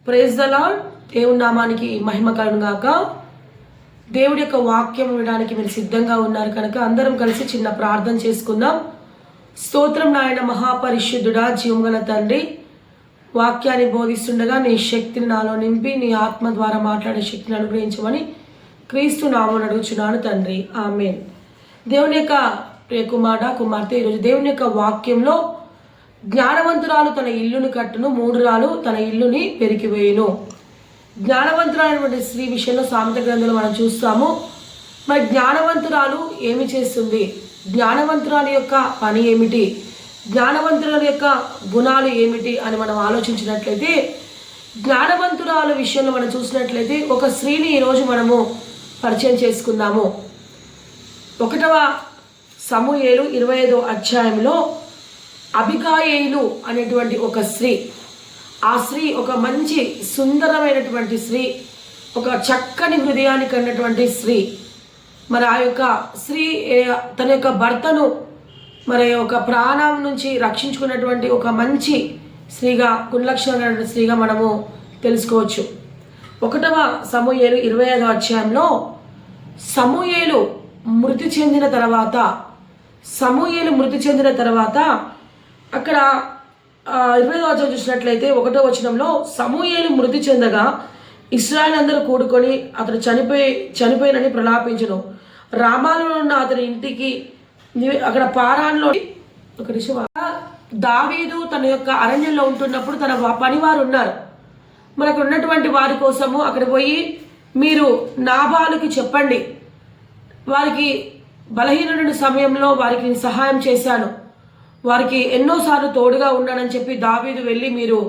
Praise the lord. దేవుని నామానికి మహిమ కలుగును గాక. దేవుడి యొక్క వాక్యం వినడానికి మీరు సిద్ధంగా ఉన్నారు కనుక అందరం కలిసి చిన్న ప్రార్థన చేసుకుందాం. స్తోత్రం నాయన మహాపరిశుద్ధుడా, జీవగల తండ్రి, వాక్యాన్ని బోధిస్తుండగా నీ శక్తిని నాలో నింపి నీ ఆత్మ ద్వారా మాట్లాడే శక్తిని అనుగ్రహించమని క్రీస్తు నామమున అడుగుచున్నాను తండ్రి, ఆమేన్. దేవుని యొక్క ప్రియ కుమార్తె ఈరోజు దేవుని యొక్క వాక్యంలో జ్ఞానవంతురాలు తన ఇల్లుని కట్టును, మూఢురాలు తన ఇల్లుని పెరికివేయును. జ్ఞానవంతురాలైనటువంటి స్త్రీ విషయంలో సామెత గ్రంథంలో మనం చూస్తాము. మరి జ్ఞానవంతురాలు ఏమి చేస్తుంది, జ్ఞానవంతురాలు యొక్క పని ఏమిటి, జ్ఞానవంతురాలు యొక్క గుణాలు ఏమిటి అని మనం ఆలోచించినట్లయితే, జ్ఞానవంతురాల విషయంలో మనం చూసినట్లయితే ఒక స్త్రీని ఈరోజు మనము పరిచయం చేసుకుందాము. 1వ సమూయేలు 25వ అధ్యాయంలో అబిగాయేలు అనేటువంటి ఒక స్త్రీ, ఆ స్త్రీ ఒక మంచి సుందరమైనటువంటి స్త్రీ, ఒక చక్కని హృదయానికి అన్నటువంటి స్త్రీ. మరి ఆ యొక్క స్త్రీ తన యొక్క భర్తను మరి ఒక ప్రాణం నుంచి రక్షించుకున్నటువంటి ఒక మంచి స్త్రీగా, గుణలక్షణమైన స్త్రీగా మనము తెలుసుకోవచ్చు. 1వ సమూయేలు 25వ అధ్యాయంలో సమూయేలు మృతి చెందిన తర్వాత అక్కడ 20వ అధ్యాయం చూసినట్లయితే 1వ వచనంలో సమూయేలు మృతి చెందగా ఇశ్రాయేలు అందరూ కూడుకొని అతను చనిపోయినని ప్రలాపించను. రామాలో ఉన్న అతని ఇంటికి అక్కడ పారాన్లో దావీదు తన యొక్క అరణ్యంలో ఉంటున్నప్పుడు తన పనివారు ఉన్నారు. మరి అక్కడ ఉన్నటువంటి వారి కోసము అక్కడ పోయి మీరు నాబాలుకి చెప్పండి, వారికి బలహీనమైన సమయంలో వారికి సహాయం చేశాను, వారికి ఎన్నోసార్లు తోడుగా ఉన్నానని చెప్పి దావీదు వెళ్ళి మీరు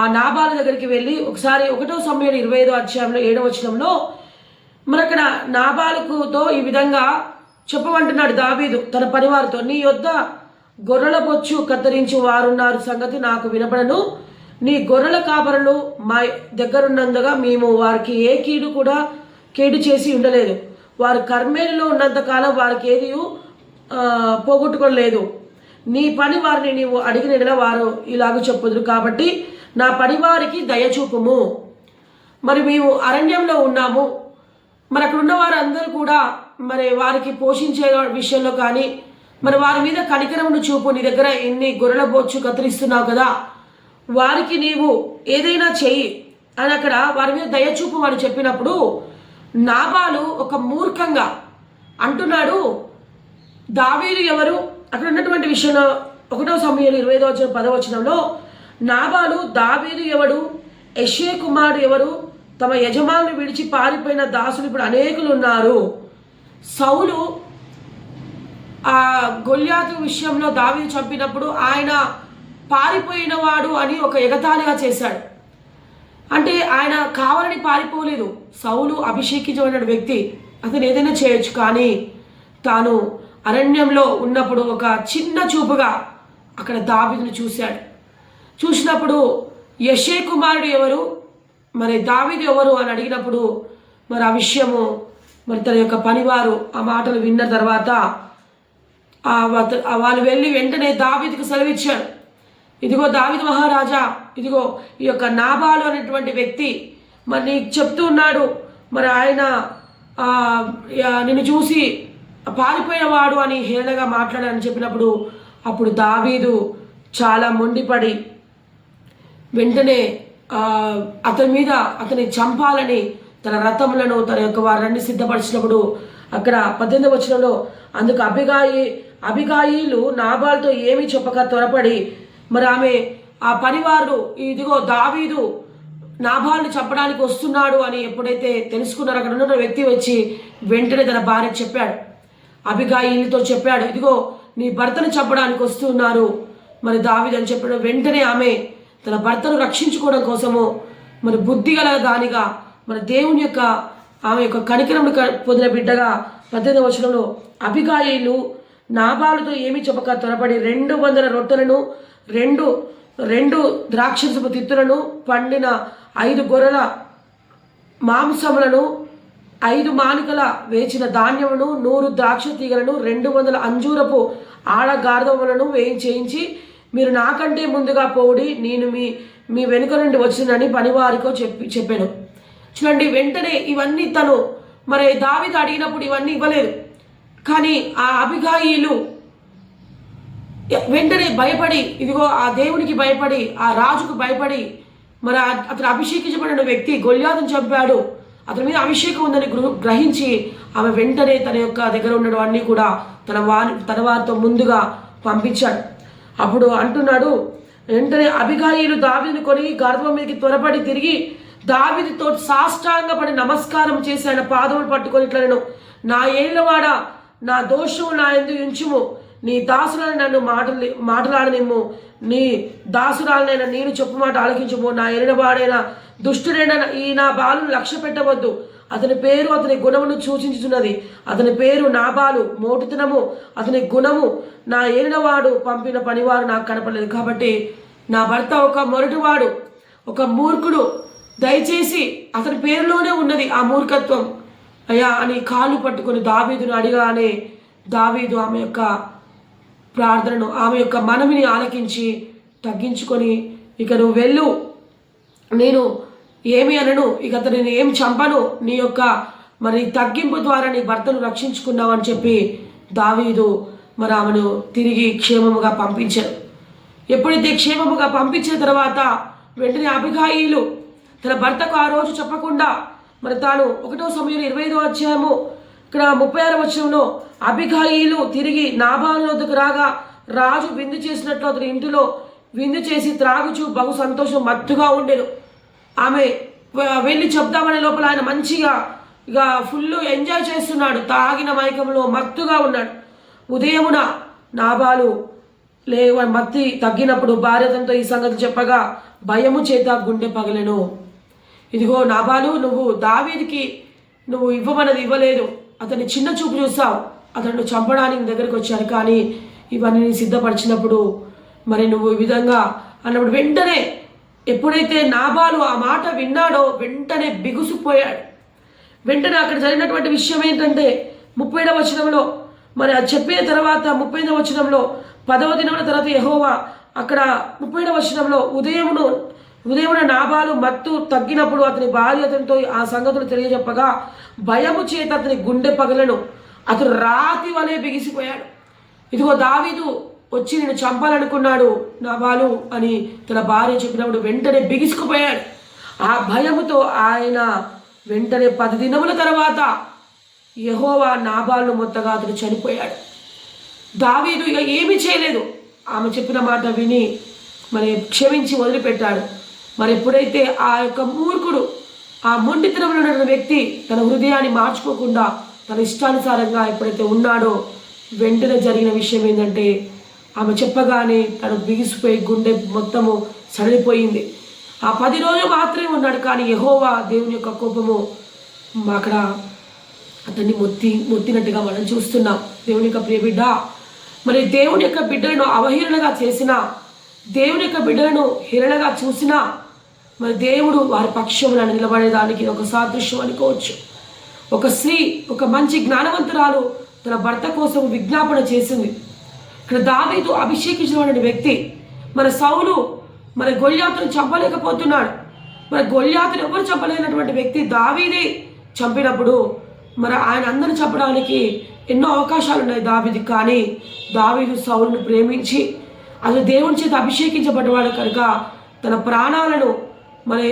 ఆ నాబాలు దగ్గరికి వెళ్ళి ఒకసారి 1వ సమూయేలు 25వ అధ్యాయంలో 7వ వచనంలో మరి అక్కడ నాబాలుకుతో ఈ విధంగా చెప్పమంటున్నాడు దావీదు తన పనివారితో, నీ యొద్ద గొర్రెల బొచ్చు కత్తిరించి వారున్నారు సంగతి నాకు వినపడను, నీ గొర్రెల కాపరులు మా దగ్గరున్నందుగా మేము వారికి ఏ కీడు చేసి ఉండలేదు, వారు కర్మేలులో ఉన్నంతకాలం వారికి ఏది పోగొట్టుకోలేదు, నీ పని వారిని నీవు అడిగిన వారు ఇలాగ చెప్పుదురు, కాబట్టి నా పని వారికి దయచూపుము. మరి మేము అరణ్యంలో ఉన్నాము, మరి అక్కడ ఉన్న వారందరూ కూడా మరి వారికి పోషించే విషయంలో కానీ మరి వారి మీద కనికరమును చూపు, నీ దగ్గర ఎన్ని గొర్రెల బొచ్చు కత్తిరిస్తున్నావు కదా, వారికి నీవు ఏదైనా చెయ్యి అని అక్కడ వారి మీద దయచూపు అని చెప్పినప్పుడు నాబాలు ఒక మూర్ఖంగా అంటున్నాడు, దావీదు ఎవరు? అక్కడ ఉన్నటువంటి విషయంలో 1వ సమూయేలు 25వ అధ్యాయం 10వ వచనంలో నాబాలు దావీదు ఎవడు, యెషే కుమారుడు ఎవరు, తమ యజమానుని విడిచి పారిపోయిన దాసులు ఇప్పుడు అనేకులు ఉన్నారు. సౌలు ఆ గొల్యాతు విషయంలో దావీదు చంపినప్పుడు ఆయన పారిపోయిన వాడు అని ఒక ఎగతాళిగా చేశాడు. అంటే ఆయన కావాలని పారిపోలేదు. సౌలు అభిషేకించబడిన వ్యక్తి, అతను ఏదైనా చేయొచ్చు, కానీ తాను అరణ్యంలో ఉన్నప్పుడు ఒక చిన్న చూపుగా అక్కడ దావీదును చూశాడు. చూసినప్పుడు యెషే కుమారుడు ఎవరు, మరి దావీదు ఎవరు అని అడిగినప్పుడు మరి ఆ విషయము మరి తన యొక్క పనివారు ఆ మాటలు విన్న తర్వాత వాళ్ళు వెళ్ళి వెంటనే దావీదుకు సెలవిచ్చాడు, ఇదిగో దావీదు మహారాజా, ఇదిగో ఈ యొక్క నాబాలు అనేటువంటి వ్యక్తి మరి నీకు చెప్తూ ఉన్నాడు, మరి ఆయన నిన్ను చూసి పారిపోయినవాడు అని హేళనగా మాట్లాడాలని చెప్పినప్పుడు అప్పుడు దావీదు చాలా మొండిపడి వెంటనే అతన్ని చంపాలని తన రథములను తన యొక్క వారిని సిద్ధపరిచినప్పుడు అక్కడ 18వ వచనంలో అందుకు అబిగాయిలు నాబాలుతో ఏమీ చెప్పక త్వరపడి మరి ఆమె ఆ పనివారు ఇదిగో దావీదు నాబాలుని చంపడానికి వస్తున్నాడు అని ఎప్పుడైతే తెలుసుకున్నారో అక్కడ ఉన్న వ్యక్తి వచ్చి వెంటనే తన భార్య చెప్పాడు, అబిగాయిలుతో చెప్పాడు, ఇదిగో నీ భర్తను చంపడానికి వస్తున్నారు మరి దావీదు అని చెప్పాడు. వెంటనే ఆమె తన భర్తను రక్షించుకోవడం కోసము మరి బుద్ధి గల దానిగా మరి దేవుని యొక్క ఆమె యొక్క కనికరమును పొందిన బిడ్డగా 18వ వచనంలో అబిగాయిలు నాబాలుతో ఏమీ చెప్పక త్వరపడి 200 రొట్టెలను, రెండు ద్రాక్షరసపు తిత్తులను, పండిన 5 గొర్రెల మాంసములను, 5 మానికల వేచిన ధాన్యమును, 100 ద్రాక్ష తీగలను, 200 అంజూరపు ఆడగార్ధములను చేయించి మీరు నాకంటే ముందుగా పోడి నేను మీ వెనుక నుండి వచ్చిందని పనివారికో చెప్పాను. చూడండి, వెంటనే ఇవన్నీ తను మరి దావీదు అడిగినప్పుడు ఇవన్నీ ఇవ్వలేదు. కానీ ఆ అబిగాయిలు వెంటనే భయపడి, ఇదిగో ఆ దేవునికి భయపడి, ఆ రాజుకు భయపడి, మరి అతను అభిషేకించబడిన వ్యక్తి గొల్యాతును చంపాడు, అతని మీద అభిషేకం ఉందని గ్రహించి ఆమె వెంటనే తన యొక్క దగ్గర ఉన్నవన్నీ కూడా తన వారితో ముందుగా పంపించాడు. అప్పుడు అంటున్నాడు, వెంటనే అబిగాయిలు దావీదుని కొని గర్భం మీదకి త్వరపడి తిరిగి దావీదుతో సాష్టాంగపడి నమస్కారం చేసి ఆయన పాదములు పట్టుకొని ఇట్లా, నేను నా ఏళ్ళవాడ, నా దోషము నా యందు ఉంచుము, నీ దాసురాలు నన్ను మాటలాడనిమ్ము, నీ దాసురాలనైనా నేను చెప్పు మాట ఆలకించము, నా ఏలినవాడైనా దుష్టుడైన ఈ నా బాలును లక్ష్య పెట్టవద్దు, అతని పేరు అతని గుణమును సూచించుతున్నది, అతని పేరు నాబాలు, మోటుతనము అతని గుణము, నా ఏలినవాడు పంపిన పనివారు నాకు కనపడలేదు. కాబట్టి నా భర్త ఒక మొరటివాడు, ఒక మూర్ఖుడు, దయచేసి అతని పేరులోనే ఉన్నది ఆ మూర్ఖత్వం అయ్యా అని కాళ్ళు పట్టుకొని దావీదును అడిగానే దావీదు ఆమె యొక్క ప్రార్థనను, ఆమె యొక్క మనవిని ఆలకించి తగ్గించుకొని, ఇక నువ్వు వెళ్ళు, నేను ఏమి అనను, ఇక అతనిని ఏం చంపను, నీ యొక్క మరి తగ్గింపు ద్వారా నీ భర్తను రక్షించుకున్నావు అని చెప్పి దావీదు మరి ఆమెను తిరిగి క్షేమముగా పంపించారు. ఎప్పుడైతే క్షేమముగా పంపించిన తర్వాత వెంటనే అబిగాయిలు తన భర్తకు ఆ రోజు చెప్పకుండా మరి తాను 1 సమూయేలు 25వ అధ్యాయము ఇక్కడ 36వ వచనంలో అబిగాయిలు తిరిగి నాబాలు వద్దకు రాగా రాజు విందు చేసినట్లు అతని ఇంటిలో విందు చేసి త్రాగుచు బహు సంతోషం మత్తుగా ఉండేను. ఆమె వెళ్ళి చెప్దామనే లోపల ఆయన మంచిగా ఇక ఫుల్ ఎంజాయ్ చేస్తున్నాడు, తాగిన మైకంలో మత్తుగా ఉన్నాడు. ఉదయమున నాబాలు మత్తి తగ్గినప్పుడు భార్యతో ఈ సంగతి చెప్పగా భయము చేత గుండె పగలెను. ఇదిగో నాబాలు, నువ్వు దావీదుకి నువ్వు ఇవ్వమన్నది ఇవ్వలేదు, అతన్ని చిన్న చూపు చూస్తావు, అతను చంపడానికి దగ్గరికి వచ్చారు, కానీ ఇవన్నీ సిద్ధపరిచినప్పుడు మరి నువ్వు ఈ విధంగా అన్నప్పుడు వెంటనే ఎప్పుడైతే నాబాలు ఆ మాట విన్నాడో వెంటనే బిగుసుపోయాడు. వెంటనే అక్కడ జరిగినటువంటి విషయం ఏంటంటే 30వ వచనంలో మరి అది చెప్పిన తర్వాత 30వ వచనంలో 10వ దినముల తర్వాత యెహోవా అక్కడ 30వ వచనంలో ఉదయమున నాబాలు మత్తు తగ్గినప్పుడు అతని భార్య అతనితో ఆ సంగతులు తెలియజెప్పగా భయము చేత అతని గుండె పగలను, అతను రాతి వలె బిగిసిపోయాడు. ఇదిగో దావీదు వచ్చి నేను చంపాలనుకున్నాడు నాబాలు అని తన భార్య చెప్పినప్పుడు వెంటనే బిగిసుకుపోయాడు. ఆ భయముతో ఆయన వెంటనే 10 దినముల తర్వాత యెహోవా నాబాలును మొత్తగా అతను చనిపోయాడు. దావీదు ఇక ఏమీ చేయలేదు, ఆమె చెప్పిన మాట విని మరి క్షమించి వదిలిపెట్టాడు. మరి ఎప్పుడైతే ఆ యొక్క మూర్ఖుడు, ఆ మొండితనంలో ఉన్న వ్యక్తి తన హృదయాన్ని మార్చుకోకుండా తన ఇష్టానుసారంగా ఎప్పుడైతే ఉన్నాడో వెంటనే జరిగిన విషయం ఏంటంటే ఆమె చెప్పగానే తను బిగిసిపోయి గుండె మొత్తము సడిలిపోయింది. ఆ 10 రోజులు మాత్రమే ఉన్నాడు, కానీ యెహోవా దేవుని యొక్క కోపము అక్కడ అతన్ని మొత్తినట్టుగా మనం చూస్తున్నాం. దేవుని యొక్క ప్రియబిడ్డ, మరి దేవుని యొక్క బిడ్డలను అవహేళనగా చేసినా, దేవుని యొక్క బిడ్డలను హేళనగా చూసినా మరి దేవుడు వారి పక్షమున నిలబడేదానికి ఒక సాదృశ్యం అనుకోవచ్చు. ఒక స్త్రీ, ఒక మంచి జ్ఞానవంతురాలు తన భర్త కోసం విజ్ఞాపన చేసింది. ఇక్కడ దావీదు అభిషేకించిన వ్యక్తి, మన సౌలు మరి గొల్యాతును చంపలేకపోతున్నాడు. మరి గొల్యాతును ఎవరు చంపలేనటువంటి వ్యక్తి దావీదే చంపినప్పుడు మరి ఆయన అందరిని చంపడానికి ఎన్నో అవకాశాలు ఉన్నాయి దావీదుకి. కానీ దావీదు సౌలును ప్రేమించి అది దేవుని చేత అభిషేకించబడ్డవాడు కనుక తన ప్రాణాలను మరి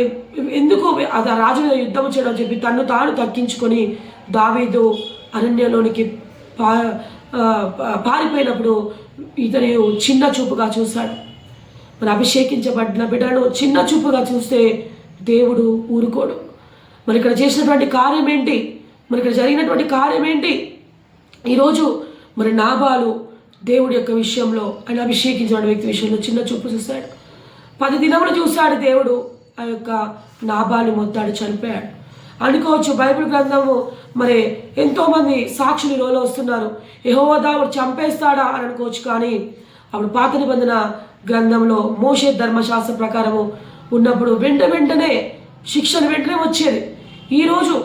ఎందుకు అది రాజు మీద యుద్ధం చేయడం చెప్పి తన్ను తాను తగ్గించుకొని దావీదు అరణ్యంలోనికి పారిపోయినప్పుడు ఇతను చిన్న చూపుగా చూశాడు. మరి అభిషేకించబడిన బిడ్డను చిన్న చూపుగా చూస్తే దేవుడు ఊరుకోడు. మరి ఇక్కడ చేసినటువంటి కార్యం ఏంటి, మరి ఇక్కడ జరిగినటువంటి కార్యం ఏంటి? ఈరోజు మరి నాబాలు దేవుడి యొక్క విషయంలో, ఆయన అభిషేకించిన వ్యక్తి విషయంలో చిన్న చూపు చూశాడు. 10 దినములు చూశాడు దేవుడు, ఆ యొక్క నాబాలు మొత్తాడు చనిపోయాడు అనుకోవచ్చు. బైబిల్ గ్రంథము మరి ఎంతోమంది సాక్షులు రోజులో వస్తున్నారు, యెహోవా దావీదును చంపేస్తాడా అని అనుకోవచ్చు. కానీ అప్పుడు పాత నిబంధన గ్రంథంలో మోషే ధర్మశాస్త్ర ప్రకారము ఉన్నప్పుడు వెంటనే శిక్షణ వెంటనే వచ్చేది. ఈరోజు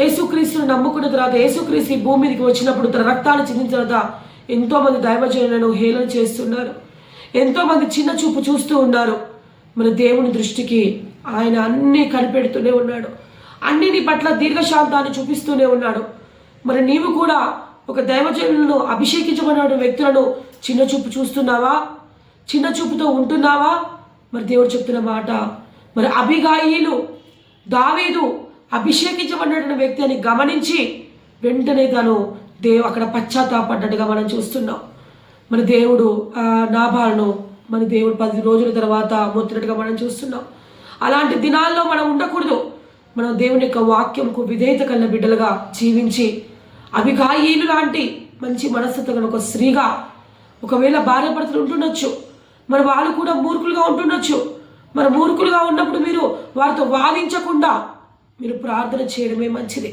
యేసుక్రీస్తును నమ్ముకున్న తర్వాత యేసుక్రీస్తు ఈ భూమి మీదకి వచ్చినప్పుడు తన రక్తాన్ని చిందించిన తర్వాత ఎంతోమంది దైవజనులను హేళన చేస్తున్నారు, ఎంతోమంది చిన్న చూపు చూస్తూ ఉన్నారు. మరి దేవుని దృష్టికి ఆయన అన్నీ కనిపెడుతూనే ఉన్నాడు, అన్ని నీ పట్ల దీర్ఘశాంతాన్ని చూపిస్తూనే ఉన్నాడు. మరి నీవు కూడా ఒక దైవజనులను అభిషేకించబడిన వ్యక్తులను చిన్న చూపు చూస్తున్నావా? చిన్న చూపుతో ఉంటున్నావా? మరి దేవుడు చెప్తున్న మాట, మరి అబిగాయిలు దావీదు అభిషేకించబడినటువంటి వ్యక్తి అని గమనించి వెంటనే తను అక్కడ పశ్చాత్తాపడ్డట్టుగా మనం చూస్తున్నాం. మరి దేవుడు నాబాలును మరి దేవుడు 10 రోజుల తర్వాత మొత్తినట్టుగా మనం చూస్తున్నాం. అలాంటి దినాల్లో మనం ఉండకూడదు. మనం దేవుని యొక్క వాక్యంకు విధేయత కన్న బిడ్డలుగా జీవించి అబిగాయిలు లాంటి మంచి మనస్తత్వం గల ఒక స్త్రీగా, ఒకవేళ భార్య భర్తలు ఉంటుండొచ్చు, మరి వాళ్ళు కూడా మూర్ఖులుగా ఉంటుండొచ్చు. మరి మూర్ఖులుగా ఉన్నప్పుడు మీరు వారితో వాదించకుండా మీరు ప్రార్థన చేయడమే మంచిది.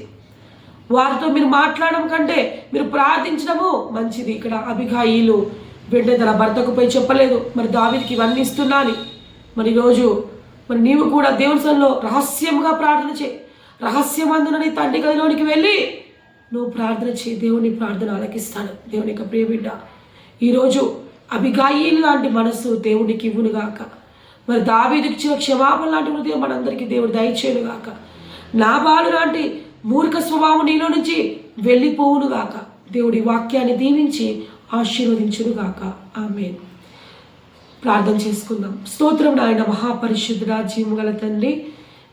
వారితో మీరు మాట్లాడడం కంటే మీరు ప్రార్థించడము మంచిది. ఇక్కడ అబిగాయిలు వెంటనే తన భర్తకు పోయి చెప్పలేదు, మరి దావీదుకి ఇవన్నీ ఇస్తున్నా అని. మరి ఈరోజు మరి నీవు కూడా దేవుని సన్నిధిలో రహస్యంగా ప్రార్థన చేయి. రహస్యమందున నీ తండ్రి గదిలోనికి వెళ్ళి నువ్వు ప్రార్థన చేయి, దేవుని ప్రార్థన ఆలకిస్తాడు. దేవుని యొక్క ప్రియ బిడ్డ, ఈరోజు అబిగాయిలు లాంటి మనస్సు దేవునికి ఇవ్వునుగాక. మరి దావీదుకి ఇచ్చిన క్షమాపణ లాంటి హృదయం మనందరికీ దేవుడు దయచేయునుగాక. నాబాలు లాంటి మూర్ఖ స్వభావం నీలో నుంచి వెళ్ళిపోవునుగాక. దేవుడి వాక్యాన్ని దీవించి ఆశీర్వదించునుగాక. ఆమేన్. ప్రార్థన చేసుకుందాం. స్తోత్రం నాయన మహాపరిశుద్ధుడా, జీవము గల తండ్రి,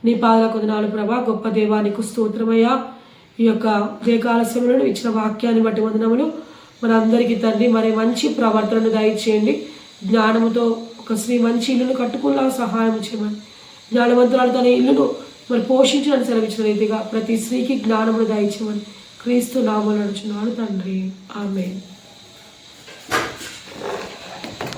నీ పాదాలకు వందనాలు ప్రభా. గొప్ప దేవానికి స్తోత్రమయ్యా. ఈ యొక్క ఉదయకాల సమయంలో ఇచ్చిన వాక్యాన్ని బట్టి వందనములు. మనందరికీ తండ్రి మరి మంచి ప్రవర్తనను దయచేయండి. జ్ఞానముతో ఒక స్త్రీ మంచి ఇల్లును కట్టుకున్నా సహాయం చేయమని, జ్ఞానవంతురాలు తన ఇల్లును మరి పోషించడానికి సెలవిచ్చిన రీతిగా ప్రతి స్త్రీకి జ్ఞానమును దయచేయమని క్రీస్తు నామములో అడుగుచున్నాను తండ్రి. ఆమేన్.